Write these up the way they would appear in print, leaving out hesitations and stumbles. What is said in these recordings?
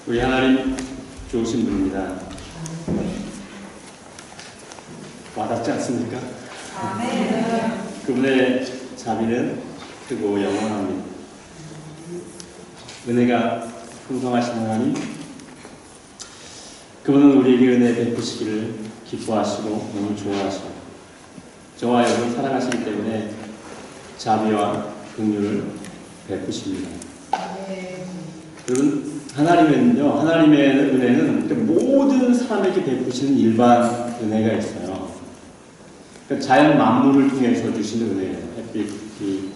우리 하나님 좋으신 분입니다. 와닿지 않습니까? 아멘. 그분의 자비는 크고 영원합니다. 은혜가 풍성하신 하나님, 그분은 우리에게 은혜 베푸시기를 기뻐하시고 너무 좋아하시고 저와 여러분 사랑하시기 때문에 자비와 긍휼을 베푸십니다. 여러분, 하나님의 은혜는 모든 사람에게 베푸시는 일반 은혜가 있어요. 그러니까 자연 만물을 통해서 주시는 은혜예요. 햇빛, 비,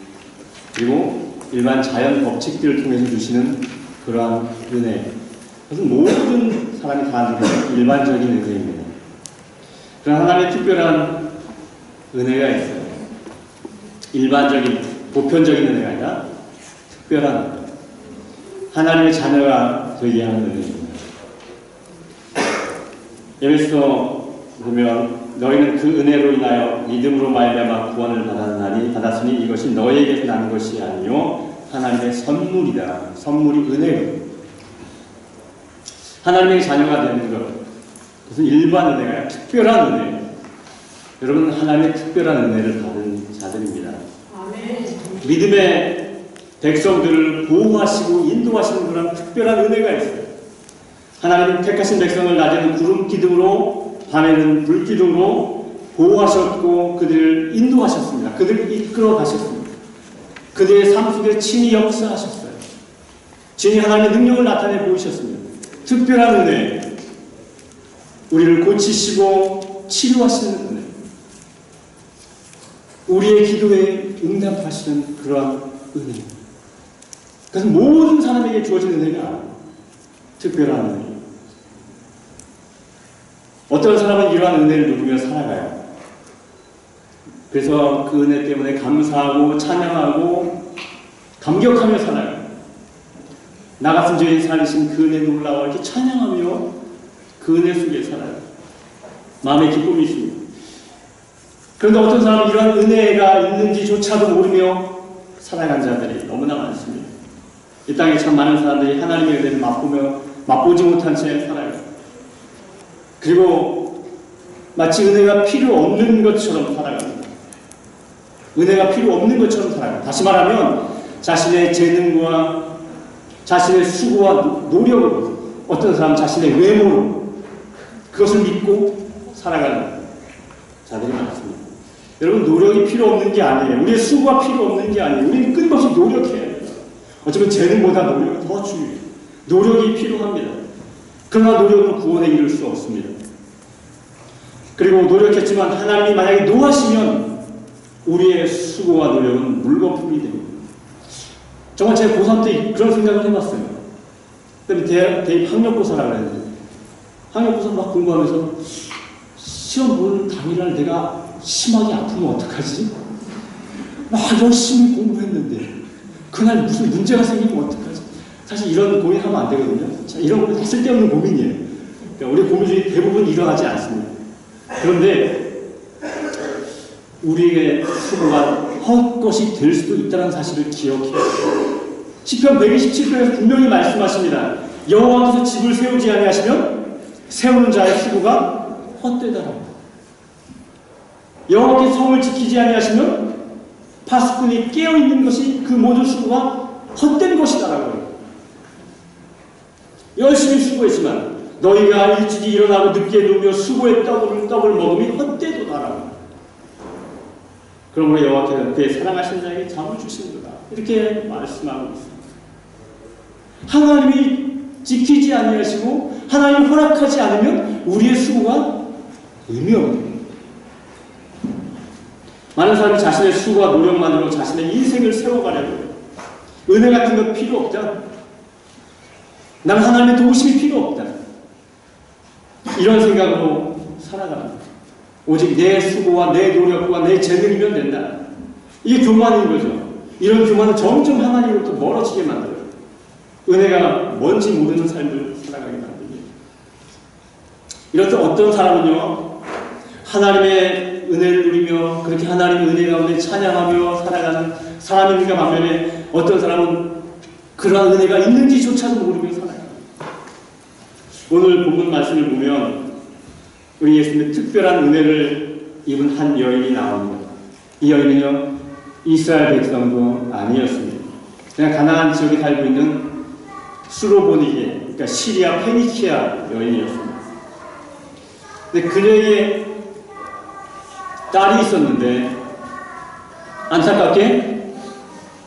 그리고 일반 자연 법칙들을 통해서 주시는 그러한 은혜. 그것은 모든 사람이 다 누리는 일반적인 은혜입니다. 그러나 하나님의 특별한 은혜가 있어요. 일반적인, 보편적인 은혜가 아니라 특별한 은혜. 하나님의 자녀가 되게 하는 은혜입니다. 에베소 보면 너희는 그 은혜로 인하여 믿음으로 말미암아 구원을 받았으니 이것이 너희에게서 난 것이 아니요 하나님의 선물이다. 선물이 은혜예요. 하나님의 자녀가 되는 것, 그것은 일반 은혜가 아니라 특별한 은혜예요. 여러분은 하나님의 특별한 은혜를 받은 자들입니다. 아멘. 믿음의 백성들을 보호하시고 인도하시는 그런 특별한 은혜가 있어요. 하나님은 택하신 백성을 낮에는 구름 기둥으로 밤에는 불 기둥으로 보호하셨고 그들을 인도하셨습니다. 그들을 이끌어 가셨습니다. 그들의 삶 속에 친히 역사하셨어요. 친히 하나님의 능력을 나타내 보이셨습니다. 특별한 은혜, 우리를 고치시고 치료하시는 은혜, 우리의 기도에 응답하시는 그러한 은혜. 그래서 모든 사람에게 주어진 은혜가 특별한 은혜. 어떤 사람은 이러한 은혜를 누리며 살아가요. 그래서 그 은혜 때문에 감사하고 찬양하고 감격하며 살아요. 나 같은 죄인 살리신 그 은혜 놀라워 이렇게 찬양하며 그 은혜 속에 살아요. 마음의 기쁨이 있습니다. 그런데 어떤 사람은 이러한 은혜가 있는지조차도 모르며 살아간 자들이 너무나 많습니다. 이 땅에 참 많은 사람들이 하나님의 은혜를 맛보지 못한 채 살아요. 그리고 마치 은혜가 필요 없는 것처럼 살아갑니다. 은혜가 필요 없는 것처럼 살아요. 다시 말하면 자신의 재능과 자신의 수고와 노력으로, 어떤 사람 자신의 외모로 그것을 믿고 살아가는 자들이 많습니다. 여러분, 노력이 필요 없는 게 아니에요. 우리의 수고가 필요 없는 게 아니에요. 우리는 끊임없이 노력해야 돼요. 어쩌면 재능보다 노력이 더 중요해요. 노력이 필요합니다. 그러나 노력으로 구원에 이를 수 없습니다. 그리고 노력했지만 하나님이 만약에 노하시면 우리의 수고와 노력은 물거품이 됩니다. 정말 제가 고3 때 그런 생각을 해봤어요. 그때 대입 학력고사라고 했는데 학력고사 막 공부하면서 시험 보는 당일날 내가 심하게 아프면 어떡하지? 막 열심히 공부했는데 그날 무슨 문제가 생기면 어떡하지? 사실 이런 고민하면 안 되거든요. 자, 이런 고민 다 쓸데없는 고민이에요. 그러니까 우리 고민 중에 대부분 일어나지 않습니다. 그런데 우리의 수고가 헛것이 될 수도 있다는 사실을 기억해야 해요. 시편 127편에서 분명히 말씀하십니다. 여호와께서 집을 세우지 아니하시면 세우는 자의 수고가 헛되다라고. 여호와께서 성을 지키지 아니하시면 파수꾼이 깨어있는 것이 그 모든 수고가 헛된 것이다라고. 열심히 수고했지만 너희가 일찍이 일어나고 늦게 누우며 수고의 떡을 먹으면 헛되도다라고. 그러므로 여호와께서 그의 사랑하신 자에게 잠을 주시는구나, 이렇게 말씀하고 있습니다. 하나님이 지키지 아니하시고 하나님이 허락하지 않으면 우리의 수고가 의미 없는. 많은 사람이 자신의 수고와 노력만으로 자신의 인생을 세워가려고 해요. 은혜 같은 거 필요 없다. 난 하나님의 도우심이 필요 없다. 이런 생각으로 살아갑니다. 오직 내 수고와 내 노력과 내 재능이면 된다. 이게 교만인 거죠. 이런 교만은 점점 하나님으로부터 멀어지게 만들어요. 은혜가 뭔지 모르는 삶을 살아가게 만듭니다. 이럴 때 어떤 사람은요, 하나님의 은혜를 누리며 그렇게 하나님의 은혜 가운데 찬양하며 살아가는 사람인가 반면에 어떤 사람은 그러한 은혜가 있는지조차도 모르며 살아요. 오늘 본문 말씀을 보면 우리 예수님의 특별한 은혜를 입은 한 여인이 나옵니다. 이 여인은요, 이스라엘 백성도 아니었습니다. 그냥 가나안 지역에 살고 있는 수로보니게, 그러니까 시리아 페니키아 여인이었습니다. 근데 그녀에게 딸이 있었는데 안타깝게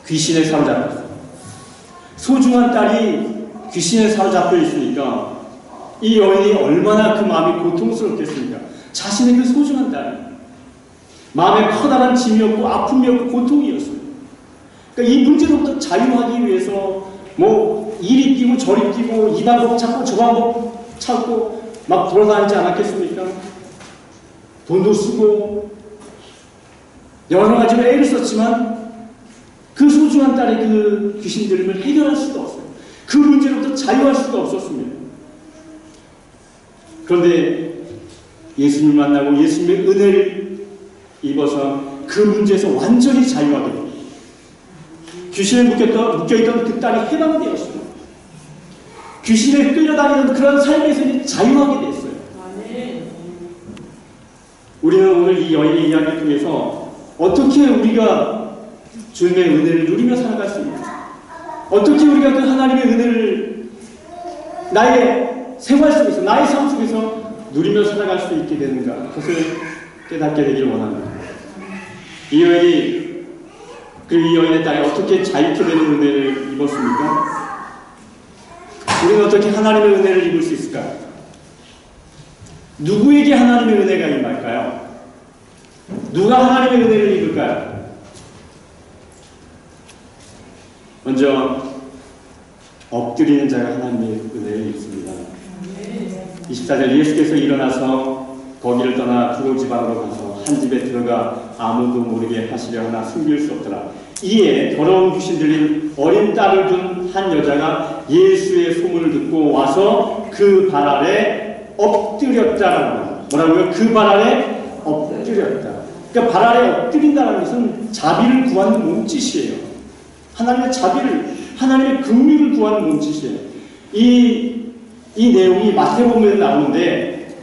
귀신에 사로잡혔어요. 소중한 딸이 귀신에 사로잡혀 있으니까 이 여인이 얼마나 그 마음이 고통스럽겠습니까? 자신의 그 소중한 딸이 마음에 커다란 짐이었고 아픔이었고 고통이었어요. 그러니까 이 문제로부터 자유하기 위해서 뭐 이리 뛰고 저리 뛰고 이 방법 찾고 저 방법 찾고 막 돌아다니지 않았겠습니까? 돈도 쓰고 여러 가지로 애를 썼지만 그 소중한 딸의 그 귀신 들림을 해결할 수가 없어요. 그 문제로부터 자유할 수가 없었습니다. 그런데 예수님을 만나고 예수님의 은혜를 입어서 그 문제에서 완전히 자유하게 됩니다. 귀신에 묶여있던 그 딸이 해방되었습니다. 귀신에 끌려다니는 그런 삶에서 자유하게 됐어요. 우리는 오늘 이 여인의 이야기를 통해서 어떻게 우리가 주님의 은혜를 누리며 살아갈 수 있는가? 어떻게 우리가 그 하나님의 은혜를 나의 생활 속에서, 나의 삶 속에서 누리며 살아갈 수 있게 되는가? 그것을 깨닫게 되기를 원합니다. 이 여인의 딸이 어떻게 자유케 되는 은혜를 입었습니까? 우리는 어떻게 하나님의 은혜를 입을 수 있을까요? 누구에게 하나님의 은혜가 임할까요? 누가 하나님의 은혜를 입을까요? 먼저 엎드리는 자가 하나님의 은혜를 입습니다. 24절 예수께서 일어나서 거기를 떠나 두로 지방으로 가서 한 집에 들어가 아무도 모르게 하시려 하나 숨길 수 없더라. 이에 더러운 귀신 들린 어린 딸을 둔 한 여자가 예수의 소문을 듣고 와서 그 발 아래 엎드렸다라고. 뭐라고요? 그 발 아래 엎드렸다. 그러니까 발 아래 엎드린다는 것은 자비를 구하는 몸짓이에요. 하나님의 자비를, 하나님의 긍휼을 구하는 몸짓이에요. 이 내용이 마태복음에 나오는데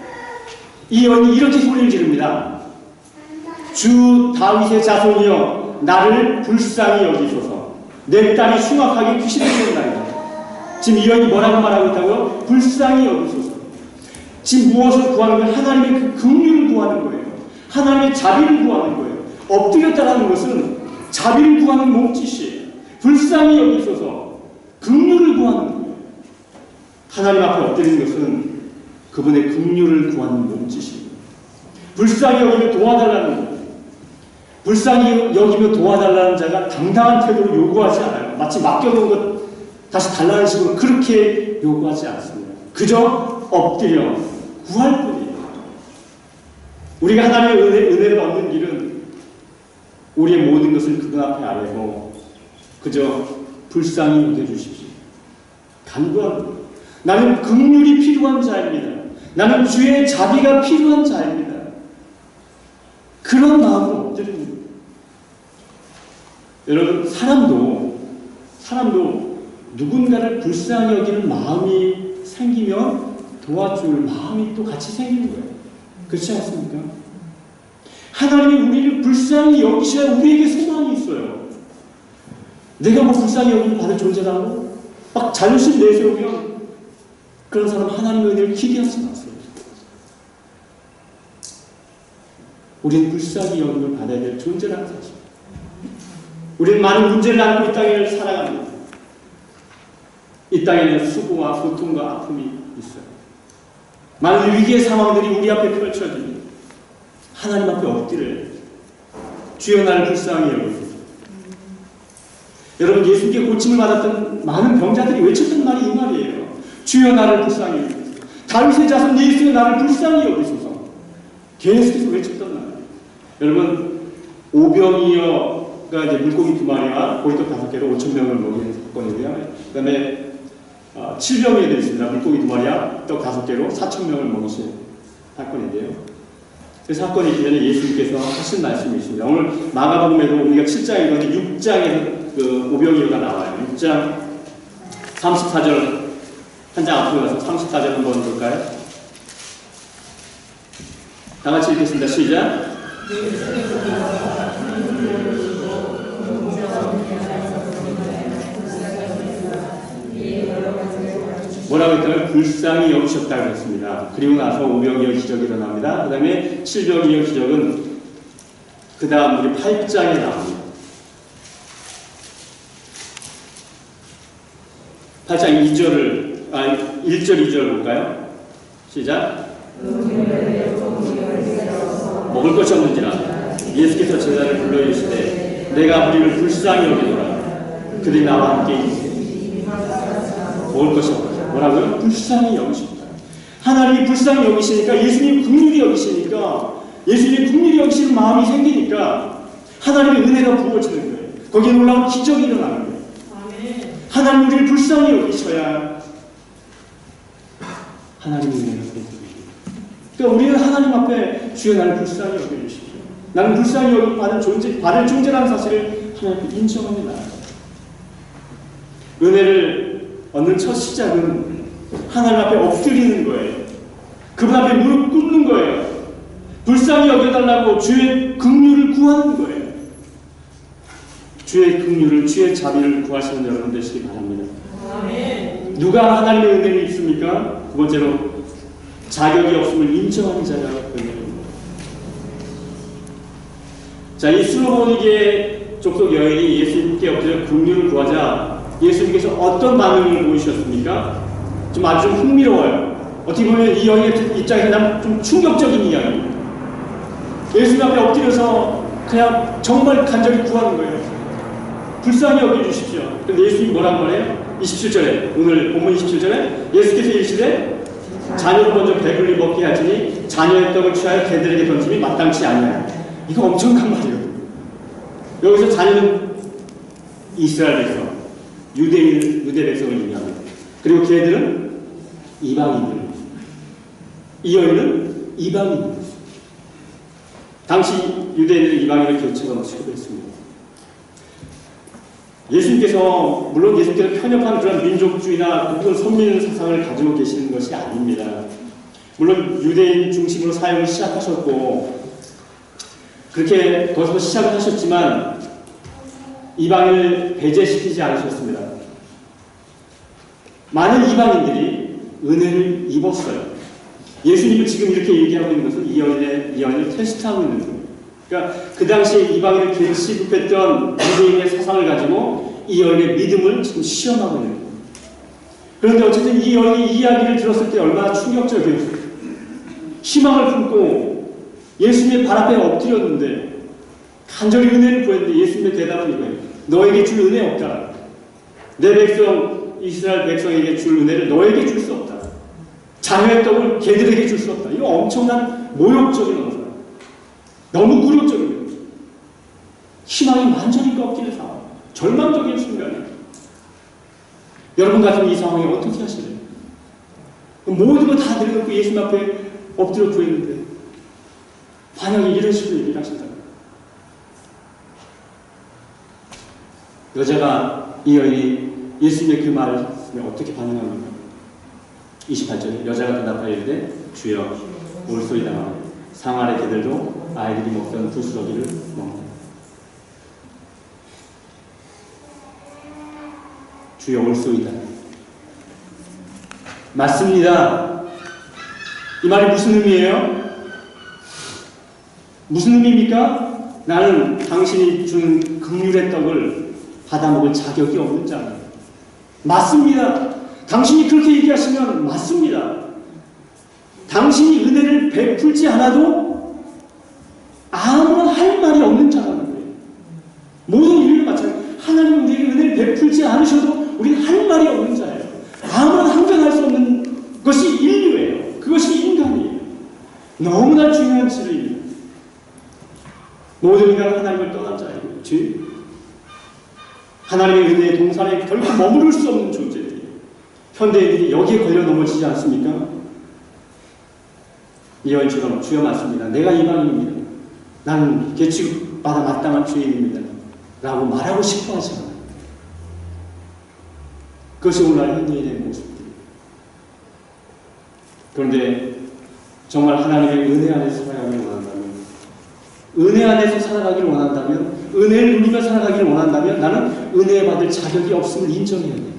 이 여인이 이렇게 소리를 지릅니다. 주 다윗의 자손이여 나를 불쌍히 여기소서. 내 딸이 흉악하게 귀신에 들렸나이다. 지금 이 여인이 뭐라고 말하고 있다고요? 불쌍히 여기소서. 지금 무엇을 구하는 거예요? 하나님의 그 긍휼을 구하는 거예요. 하나님의 자비를 구하는 거예요. 엎드렸다는 것은 자비를 구하는 몸짓이에요. 불쌍히 여기소서. 긍휼을 구하는 거예요. 하나님 앞에 엎드리는 것은 그분의 긍휼을 구하는 몸짓입니다. 불쌍히 여기며 도와달라는 거예요. 불쌍히 여기며 도와달라는 자가 당당한 태도로 요구하지 않아요. 마치 맡겨놓은 것 다시 달라는 식으로 그렇게 요구하지 않습니다. 그저 엎드려 구할 뿐이에요. 우리가 하나님의 은혜를 얻는 길은 우리의 모든 것을 그분 앞에 아뢰고 그저 불쌍히 여겨주십시오. 간구하는 거예요. 나는 긍휼이 필요한 자입니다. 나는 주의 자비가 필요한 자입니다. 그런 마음으로 엎드리는 거예요. 여러분, 사람도 누군가를 불쌍히 여기는 마음이 생기면 도와줄 마음이 또 같이 생기는 거예요. 그렇지 않습니까? 하나님이 우리를 불쌍히 여기셔야 우리에게 소망이 있어요. 내가 뭐 불쌍히 여기는 받을 존재라고 막 자존심 내세우면 그런 사람 하나님의 은혜를 기대하지 마세요. 우리는 불쌍히 여김을 받아야 될 존재라는 사실. 우리는 많은 문제를 안고 이 땅을 살아갑니다. 이 땅에는 수고와 고통과 아픔이 있어요. 많은 위기의 상황들이 우리 앞에 펼쳐집니다. 하나님 앞에 엎드려요. 주여 나를 불쌍히 여기소서. 여러분, 예수님께 고침을 받았던 많은 병자들이 외쳤던 말이 이 말이에요. 주여 나를 불쌍히 여기소서. 다윗의 자손 예수여 나를 불쌍히 여기소서. 계속해서 외쳤던 말. 여러분, 오병이어가 이제 물고기 2마리와 고기떡 5개로 5,000명을 먹인 사건이고요. 그 다음에 7병이 되었습니다. 물고기 2마리와 떡 5개로 4,000명을 먹이신 사건인데요. 그 사건이 있기 전에 예수님께서 하신 말씀이 있습니다. 오늘 마가복음에도 우리가 7장에 있는데 6장에서 그 오병이어가 나와요. 6장 34절 한 장 앞으로 가서 34절 한번 볼까요? 다 같이 읽겠습니다. 시작. 뭐라고 했더니 불쌍히 여기셨다고 했습니다. 그리고 나서 우병이어 기적이 일어납니다. 그 다음에 7병이어 기적은 그 다음 우리 8장에 나옵니다. 8장 2절을 1절 2절 볼까요? 시작. 먹을 것이 없는지라 예수께서 제자를 불러 이르시되 내가 우리를 불쌍히 여기노라. 그들이 나와 함께 있으니 먹을 것이 없다. 뭐라고요? 불쌍히 여기십니다. 하나님이 불쌍히 여기시니까, 예수님이 긍휼히 여기시니까, 예수님이 긍휼히 여기시는 마음이 생기니까 하나님의 은혜가 부어지는 거예요. 거기에 놀라운 기적이 일어나는 거예요. 하나님 우리를 불쌍히 여기셔야 하나님의 은혜가 생깁니다. 그러니까 우리는 하나님 앞에 주여 나를 불쌍히 여겨주십시오. 나는 불쌍히 받을 존재라는 사실을 하나님께 인정합니다. 은혜를 얻는 첫 시작은 하나님 앞에 엎드리는 거예요. 그분 앞에 무릎 꿇는 거예요. 불쌍히 여겨달라고 주의 긍휼을 구하는 거예요. 주의 긍휼을, 주의 자비를 구하시는 여러분 되시기 바랍니다. 아멘. 누가 하나님의 은혜를 입습니까? 두 번째로 자격이 없음을 인정하는 자가 은혜입니다. 자, 이 수르보니게 족속 여인이 예수님께 엎드려 긍휼을 구하자 예수님께서 어떤 반응을 보이셨습니까? 좀 아주 좀 흥미로워요. 어떻게 보면 이 여인의 입장에서 좀 충격적인 이야기입니다. 예수님 앞에 엎드려서 그냥 정말 간절히 구하는 거예요. 불쌍히 여겨주십시오. 근데 예수님이 뭐라고 말해요? 27절에, 오늘 본문 27절에 예수께서 이르시되 자녀를 먼저 배불리 먹게 하시니 자녀의 떡을 취하여 개들에게 던짐이 마땅치 아니하니. 이거 엄청난 말이에요. 여기서 자녀는 이스라엘 백성, 유대 백성을 의미합니다. 그리고 걔들은 이방인들. 이 여인은 이방인입니다. 당시 유대인들은 이방인을 교체가 취급했습니다. 예수님께서, 물론 예수님께서 편협한 그런 민족주의나 혹은 선민 사상을 가지고 계시는 것이 아닙니다. 물론 유대인 중심으로 사역을 시작하셨고 그렇게 거기서 시작을 하셨지만 이방인을 배제시키지 않으셨습니다. 많은 이방인들이 은혜를 입었어요. 예수님은 지금 이렇게 얘기하고 있는 것은 이 여인을 테스트하고 있는 거예요. 그러니까 그 당시에 이방인을 취급했던 유대인의 사상을 가지고 이 여인의 믿음을 지금 시험하고 있는 거예요. 그런데 어쨌든 이 여인이 이 이야기를 들었을 때 얼마나 충격적이었어요. 희망을 품고 예수님의 발 앞에 엎드렸는데 간절히 은혜를 구했는데 예수님의 대답은 이거예요. 너에게 줄 은혜 없다. 내 백성 이스라엘 백성에게 줄 은혜를 너에게 줄 수 없다. 자녀의 떡을 개들에게 줄 수 없다. 이거 엄청난 모욕적인 언어다. 너무 굴욕적인 거예요. 희망이 완전히 꺾이는 상황. 절망적인 순간이에요. 여러분 같으면 이 상황에 어떻게 하실래요? 모든 거 다 내려놓고 예수님 앞에 엎드려 구했는데 만약에 이런 식으로 얘기를 하신다면 여자가, 이 여인이 예수님의 그 말을 했으면 어떻게 반응합니까? 28절에 여자가 대답하여 이르되 주여 올소이다. 상아의 개들도 아이들이 먹던 부스러기를 먹는다. 주여 올소이다. 맞습니다. 이 말이 무슨 의미예요? 무슨 의미입니까? 나는 당신이 준 긍휼의 떡을 받아먹을 자격이 없는 자입니다. 맞습니다. 당신이 그렇게 얘기하시면 맞습니다. 당신이 은혜를 베풀지 않아도 아무런 할 말이 없는 자라는 거예요. 모든 인류를 마찬가지로 하나님은 우리에게 은혜를 베풀지 않으셔도 우리는 할 말이 없는 자예요. 아무런 항변할 수 없는 것이 인류예요. 그것이 인간이에요. 너무나 중요한 진리입니다. 모든 인간은 하나님을 떠난 자예요. 하나님의 은혜의 동산에 결코 머무를 수 없는 존재들이에요. 현대인들이 여기에 걸려 넘어지지 않습니까? 이 여인처럼 주여 맞습니다. 내가 이방인입니다. 나는 계치받아 마땅한 죄인입니다. 라고 말하고 싶어 하지 않아요. 그것이 오늘날 현대인의 모습입니다. 그런데 정말 하나님의 은혜 안에서 살아가길 원한다면, 은혜 안에서 살아가길 원한다면, 은혜를 누리며 살아가길 원한다면 나는 은혜 받을 자격이 없음을 인정해야 돼요.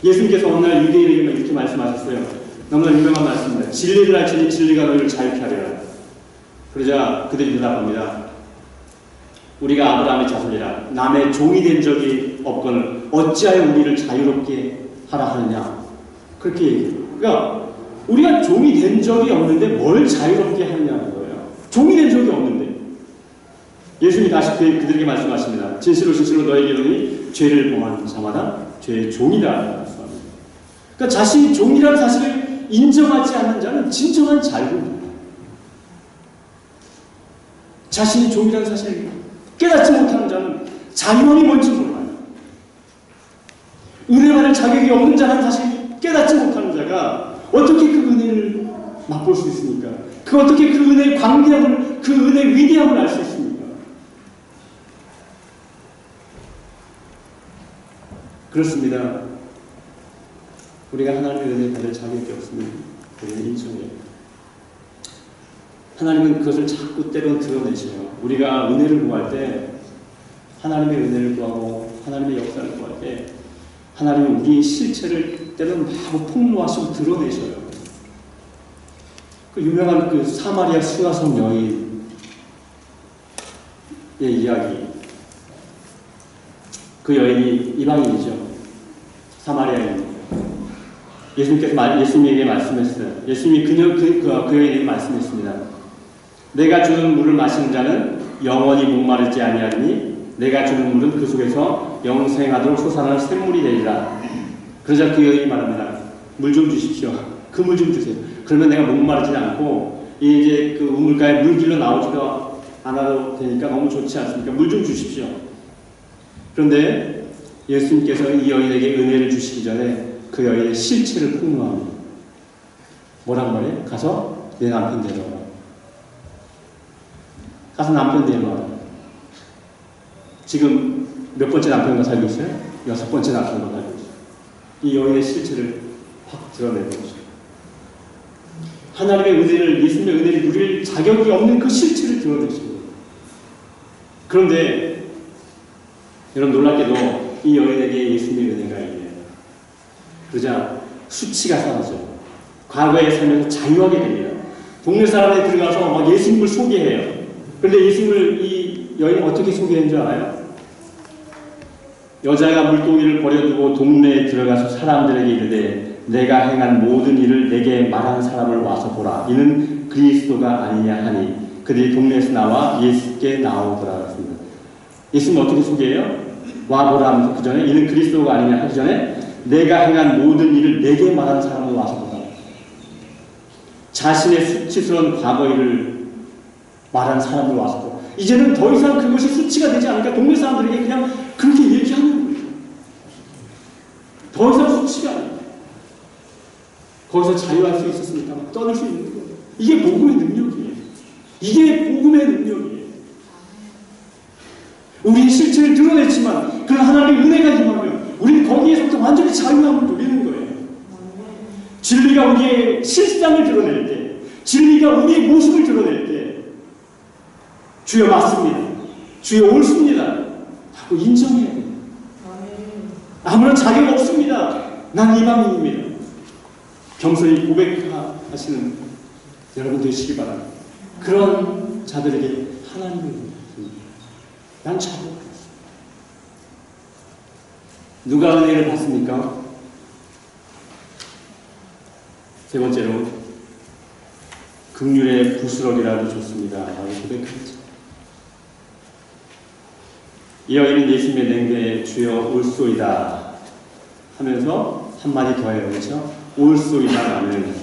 예수님께서 어느 날 유대인에게 이렇게 말씀하셨어요. 너무나 유명한 말씀입니다. 진리를 알지니 진리가 너희를 자유케 하리라. 그러자 그들이 대답합니다. 우리가 아브라함의 자손이라 남의 종이 된 적이 없거늘 어찌하여 우리를 자유롭게 하라 하느냐. 그렇게 얘기해요. 그러니까 우리가 종이 된 적이 없는데 뭘 자유롭게 하느냐는 거예요. 종이 된 적이 없는데. 예수님이 다시 그들에게 말씀하십니다. 진실로 진실로 너에게 이르노니 죄를 범한 자마다 죄의 종이다 말씀합니다. 그러니까 자신이 종이라는 사실을 인정하지 않는 자는 진정한 자유입니다. 자신이 종이라는 사실을 깨닫지 못하는 자는 자유함이 뭔지 몰라요. 은혜 받을 자격이 없는 자는 사실 깨닫지 못하는 자가 어떻게 그 은혜를 맛볼 수 있습니까? 어떻게 그 은혜의 광대함을, 그 은혜의 위대함을 알 수 있습니까? 그렇습니다. 우리가 하나님의 은혜를 받을 자격이 없으면 우리는 인정해요. 하나님은 그것을 자꾸 때론 드러내셔요. 우리가 은혜를 구할 때, 하나님의 은혜를 구하고 하나님의 역사를 구할 때 하나님은 우리의 실체를 때론 마구 폭로하시고 드러내셔요. 그 유명한 그 사마리아 수가성 여인의 이야기. 그 여인이 이방인이죠. 사마리아인. 예수님에게 말씀했어요. 예수님이 그 여인에게 말씀했습니다. 내가 주는 물을 마시는 자는 영원히 목마르지 아니하리니 내가 주는 물은 그 속에서 영생하도록 솟아나는 샘물이 되리라. 그러자 그 여인이 말합니다. 물 좀 주십시오. 그 물 좀 주세요. 그러면 내가 목마르지 않고 이제 그 우물가에 물길로 나오지도 않아도 되니까 너무 좋지 않습니까? 물 좀 주십시오. 그런데 예수님께서 이 여인에게 은혜를 주시기 전에 그 여인의 실체를 폭로합니다. 뭐라고 말해? 가서 내 남편 데려와라. 가서 남편 데려와라. 지금 몇 번째 남편과 살고 있어요? 6번째 남편과 살고 있어요. 이 여인의 실체를 확 드러내는 거죠. 하나님의 은혜를, 예수님의 은혜를 누릴 자격이 없는 그 실체를 드러내십니다. 그런데 여러분 놀랍게도 이 여인에게 예수님의 은혜가 있네요. 그러자 수치가 사라져요. 과거에 살면서 자유하게 됩니다. 동네 사람에 들어가서 막 예수님을 소개해요. 그런데 예수님을 이 여인이 어떻게 소개한 줄 알아요? 여자가 물고기를 버려두고 동네에 들어가서 사람들에게 이르되 내가 행한 모든 일을 내게 말하는 사람을 와서 보라. 이는 그리스도가 아니냐 하니 그들이 동네에서 나와 예수께 나오더라 했습니다. 예수님 어떻게 소개해요? 와보라 하면서 그 전에 이는 그리스도가 아니냐 하기 전에 내가 행한 모든 일을 내게 말하는 사람을 와서 보라. 자신의 수치스러운 과거 일을 말하는 사람을 와서 보라. 이제는 더 이상 그것이 수치가 되지 않으니까 동네 사람들에게 그냥 그렇게 얘기하는 거예요. 더 이상 수치가 아니에요. 거기서 자유할 수 있었으니까 막 떠들 수 있는 거예요. 이게 복음의 능력이에요. 이게 복음의 능력이에요. 우리의 실체를 드러냈지만 그런 하나님의 은혜가 임하면 우리는 거기에서부터 완전히 자유함을 누리는 거예요. 진리가 우리의 실상을 드러낼 때, 진리가 우리의 모습을 드러낼 때 주여 맞습니다. 주여 옳습니다. 하고 인정해야 돼요. 아무런 자격 없습니다. 난 이방인입니다. 겸손히 고백하시는 여러분 되시기 바랍니다. 그런 자들에게 하나님의 은혜입니다. 난 자격 없습니다. 누가 은혜를 받습니까? 세 번째로 긍휼의 부스러기라도 좋습니다. 라고 고백하죠. 이 여인은 예수님의 냉대에 주여 올소이다 하면서 한마디 더해요. 그렇죠? 올소이다라는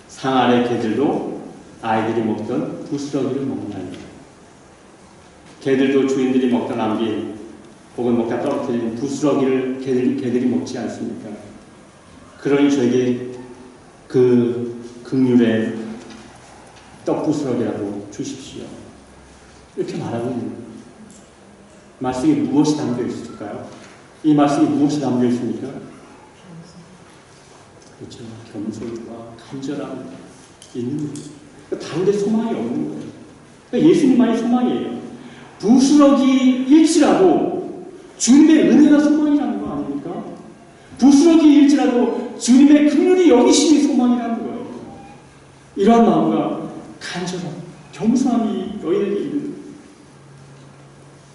상 아래 개들도 아이들이 먹던 부스러기를 먹나니 개들도 주인들이 먹다 남긴 혹은 먹다 떨어뜨린 부스러기를 개들이 먹지 않습니까? 그러니 저에게 그 긍휼의 떡부스러기라도 주십시오. 이렇게 말하고 있는 거예요. 말씀이 무엇이 담겨 있을까요? 이 말씀이 무엇이 담겨 있습니까? 그렇죠. 겸손과 간절함이 있는 거예요. 다른 데 소망이 없는 거예요. 그러니까 예수님만이 소망이에요. 부스러기일지라도 주님의 은혜가 소망이라는 거 아닙니까? 부스러기일지라도 주님의 긍휼히 여기심이 소망이라는 거예요. 이러한 마음과 간절함, 겸손함이 여인에게 있는 거예요.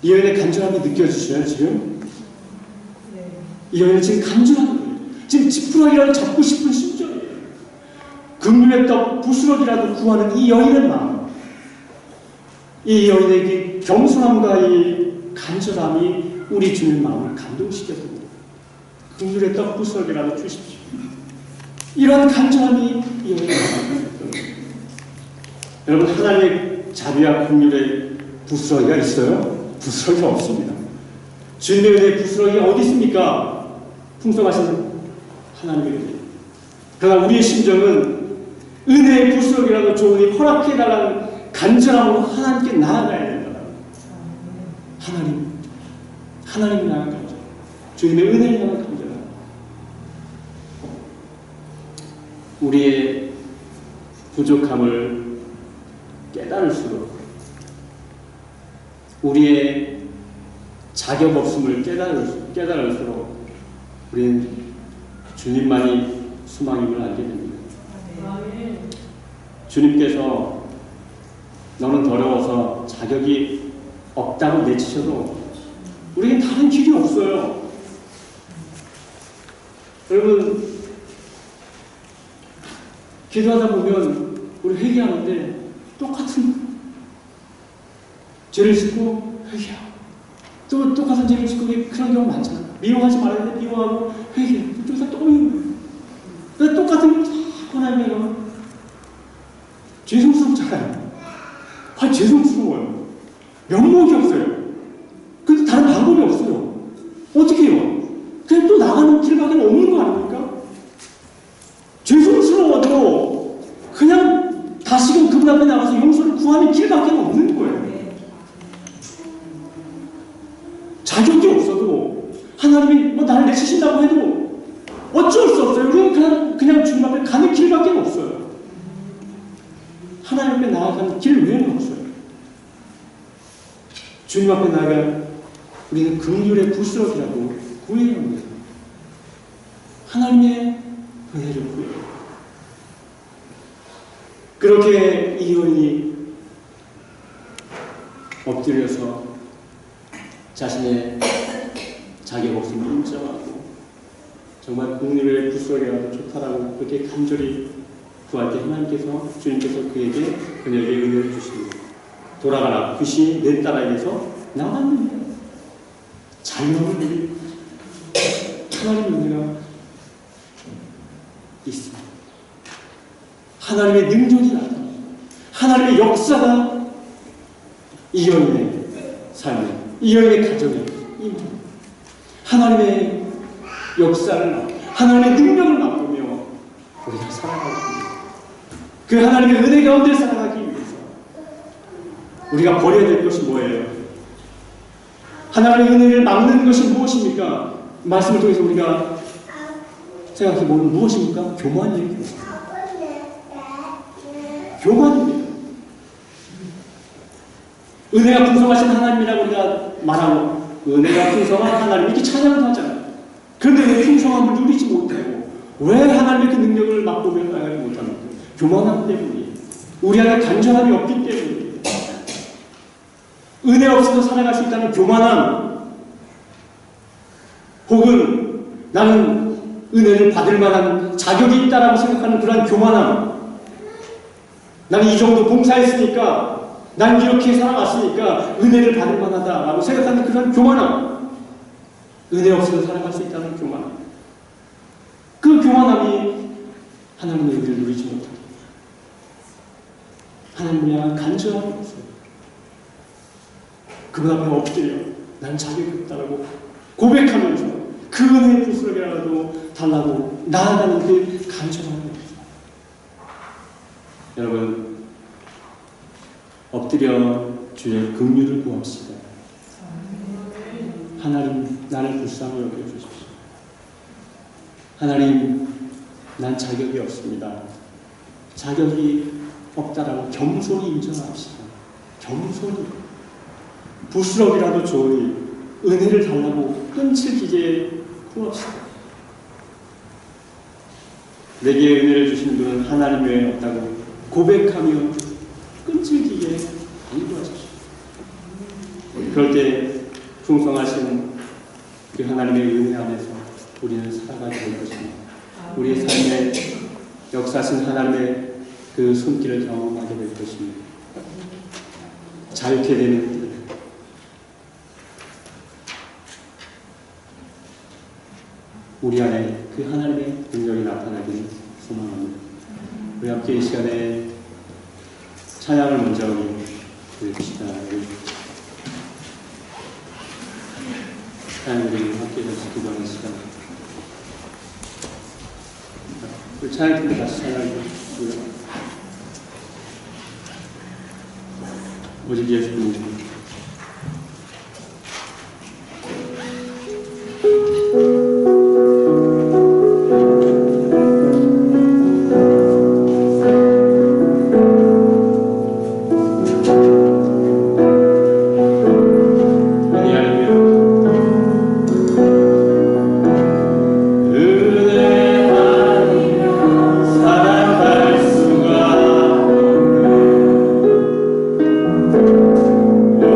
이 여인의 간절함이 느껴지셔요, 지금? 이 여인은 지금 간절한 거예요. 지금 지푸라기라도 잡고 싶은 심정이에요. 긍휼의 떡 부스러기라도 구하는 이 여인의 마음, 이 여인에게 겸손함과 이 간절함이 우리 주님 마음을 감동시켰습니다. 긍휼의 떡 부스러기라도 주십시오. 이런 간절함이 이 여인의 마음을 여러분, 하나님의 자비와 긍휼의 부스러기가 있어요? 부스러기가 없습니다. 주님의 은혜의 부스러기가 어디 있습니까? 풍성하신 하나님의 은혜. 그러나 우리의 심정은 은혜의 부스러기라도 좋으니 허락해달라는 간절함으로 하나님께 나아가야 된다. 하나님이 나아간 간절. 주님의 은혜를 나아간 간절. 우리의 부족함을 깨달을수록, 우리의 자격 없음을 깨달을수록 우리는 주님만이 소망임을 알게 됩니다. 주님께서 너는 더러워서 자격이 없다고 내치셔도 우리에겐 다른 길이 없어요. 여러분, 기도하다 보면 우리 회개하는데 똑같은 죄를 짓고 회개하고 또 똑같은 죄를 짓고 그런 경우 많잖아요. 미워하지 말아야 돼. 미워하고 회개. 그쪽에서 또 미워해요. 똑같은 걸 자꾸 하나님이 죄송스럽잖아요. 죄송스러워요. 면목이 없어요. 근데 다른 방법이 없어요. 어떻게 해요? 그냥 또 나가는 길밖에 없는 거 아닙니까? 죄송스러워도 그냥 다시금 그분 앞에 나가서 용서를 구하는 길밖에 없는 거예요. 자격이 없어도 하나님이 나를 내치신다고 해도 어쩔 수 없어요. 우리는 그냥 주님 앞에 가는 길밖에 없어요. 하나님 앞에 나아가는 길 외에는 없어요. 주님 앞에 나아가 우리는 긍휼의 부스러기라고 구해야 합니다. 하나님의 은혜를 구해요. 그렇게 이 여인이 엎드려서 자신의 자격 없음을 인정하고 정말 긍휼의 부스러기라도 좋다라고 그렇게 간절히 구할 때 하나님께서, 주님께서 그녀에게 은혜를 주십니다. 돌아가라. 그것이 내 딸에게서 나왔느니라. 자유함을 누리 하나님의 은혜가 있습니다. 하나님의 능력이 나타납니다. 하나님의 역사가 이 여인의 삶에, 이 여인의 가정에 임합니다. 하나님의 역사를, 하나님의 능력을 맛보며 우리가 살아가고 그 하나님의 은혜 가운데 살아가기 위해서 우리가 버려야 될 것이 뭐예요? 하나님의 은혜를 막는 것이 무엇입니까? 말씀을 통해서 우리가 생각해보면 무엇입니까? 교만이에요. 교만입니다. 은혜가 풍성하신 하나님이라고 우리가 말하고 은혜가 풍성한 하나님 이렇게 찬양을 하잖아요. 그런데 왜 풍성함을 누리지 못하고 왜 하나님의 그 능력을 맛보며 나가지 못합니까? 교만함 때문이에요. 우리 안에 간절함이 없기 때문이에요. 은혜 없이도 살아갈 수 있다는 교만함, 혹은 나는 은혜를 받을 만한 자격이 있다라고 생각하는 그러한 교만함, 나는 이 정도 봉사했으니까, 난 이렇게 살아갔으니까 은혜를 받을 만하다라고 생각하는 그런 교만함, 은혜 없이도 살아갈 수 있다는 교만함, 그 교만함이 하나님의 은혜를 누리지 못합니다. 하나님을 향한 간절함이 없어요. 그분 앞에 엎드려 난 자격이 없다라고 고백하면서 그 은혜의 부스러기라도 달라고 나아가는 그 간절함이 없어요. 여러분, 엎드려 주의 긍휼을 구합시다. 하나님, 나를 불쌍히 여겨주십시오. 하나님, 난 자격이 없습니다. 자격이 없다라고 겸손히 인정합시다. 겸손히. 부스럭이라도 좋으니 은혜를 달라고 끈질기게 구합시다. 내게 은혜를 주신 분은 하나님 외에 없다고 고백하며 끈질기게 간구하십시오. 그럴 때 풍성하신 그 하나님의 은혜 안에서 우리는 살아가게 될 것입니다. 우리의 삶에 역사하신 하나님의 그 손길을 경험하게 될 것입니다. 자유케 되는 길. 우리 안에 그 하나님의 능력이 나타나기를 소망합니다. 우리 함께 이 시간에 찬양을 먼저 드립시다. 찬양을 함께 같이 기도하는 시간. 우리 찬양 팀도 같이 찬양을 드립니다. 오직 예수님. 오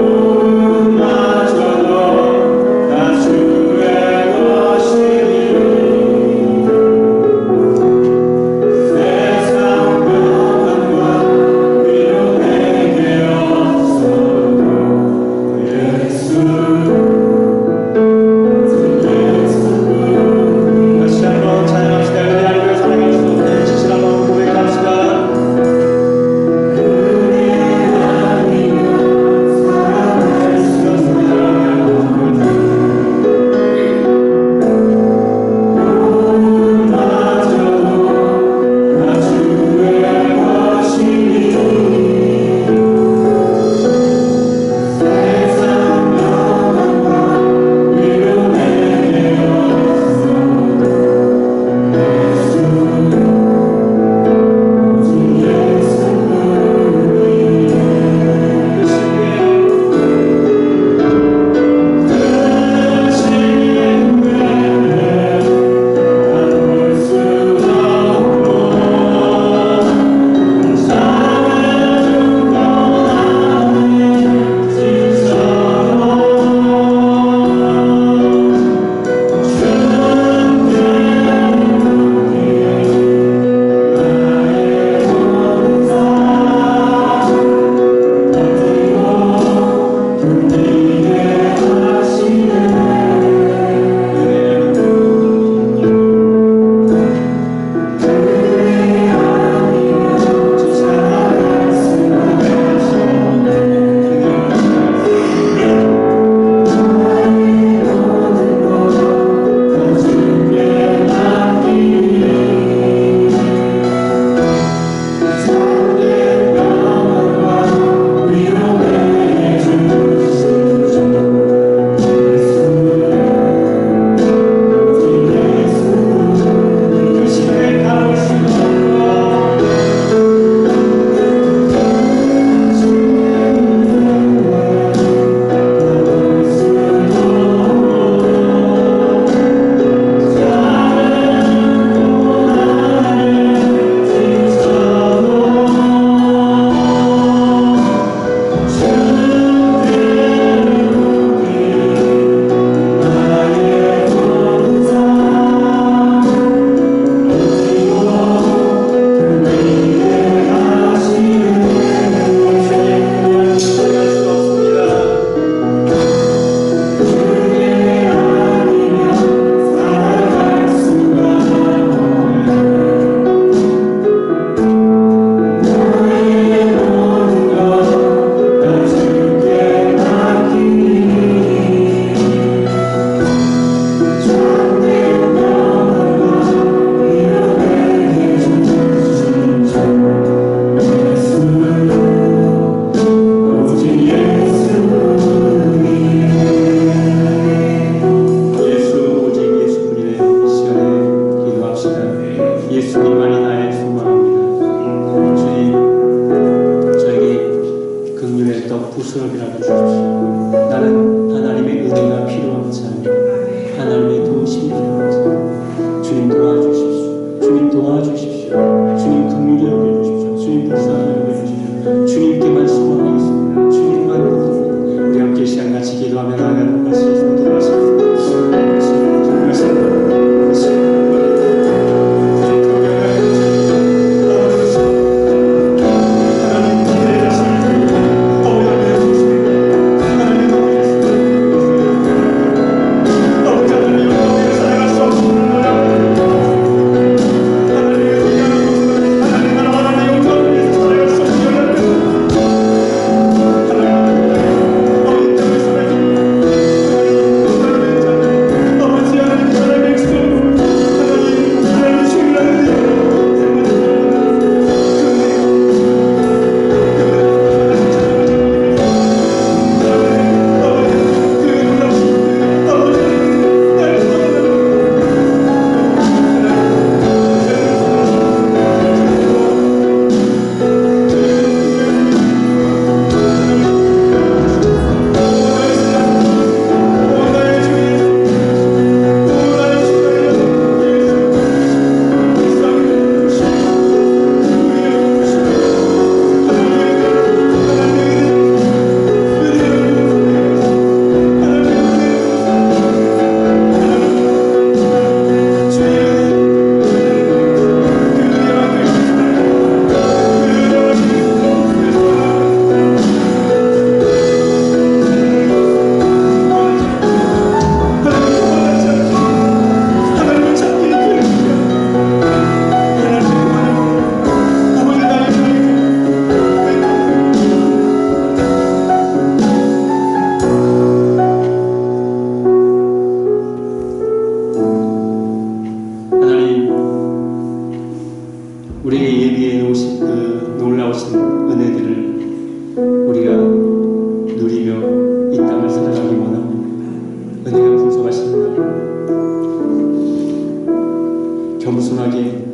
겸손하게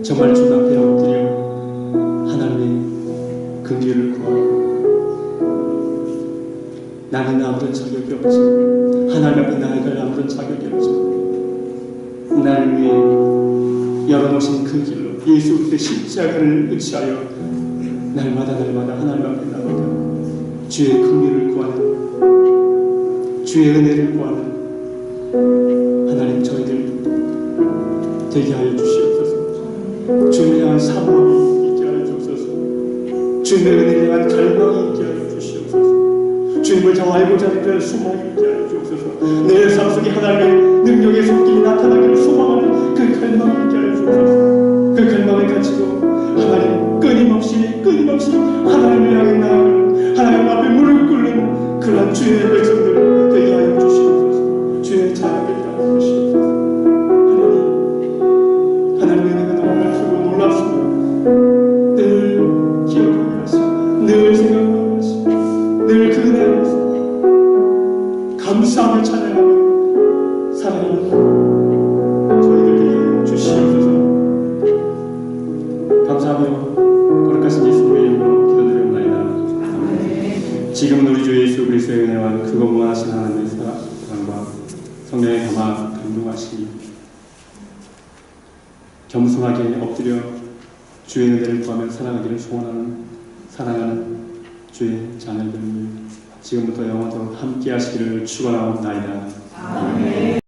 정말 주 앞에 엎드려 하나님의 긍휼을 구하고 나는 아무런 자격이 없지 하나님 앞에 나아갈 아무런 자격이 없지 나를 위해 열어놓으신 그 길로 예수 그리스도의 십자가를 의지하여 날마다 하나님 앞에 나아가 주의 긍휼을 구하는 주의 은혜를 구하는 하나님 저희들 되게 하여 주시옵소서. 주님을 향한 사모함이 있게 하여 주옵소서. 주님의 은혜를 향한 갈망이 있게 하여 주시옵소서. 주님을 더 알고자 하는 소망이 있게 하여 주옵소서. 내 삶 속에 하나님의 능력의 손길이 나타나기를 소망하는 그 갈망이 있게 하여 주옵소서. 그 갈망을 가지고 하나님 끊임없이 하나님을 향해 나아가는 하나님 앞에 무릎 꿇는 그런 주의 백성들 되게 하여 주시옵소서. 주의 자녀들 하여 주시옵소서. 하나님의 은혜가 너무 크고 놀랍습니다. 늘 기억하게 하시고 늘 생각하게 하시고 늘 그 은혜 안에서 감사하며 찬양하며 살아가는 저희들 되게 주시옵소서. 감사하며 거룩하신 예수님의 이름으로 기도드리옵나이다. 아멘. 지금은 우리 주 예수 그리스도의 은혜와 그거 무한하신 하나님의 사랑과 성령의 감화 감동하시니 겸손하게 엎드려 주의 은혜를 구하며 살아가기를 사랑하는 주의 자녀들을 지금부터 영원토록 함께 하시기를 축원하옵나이다. 아멘.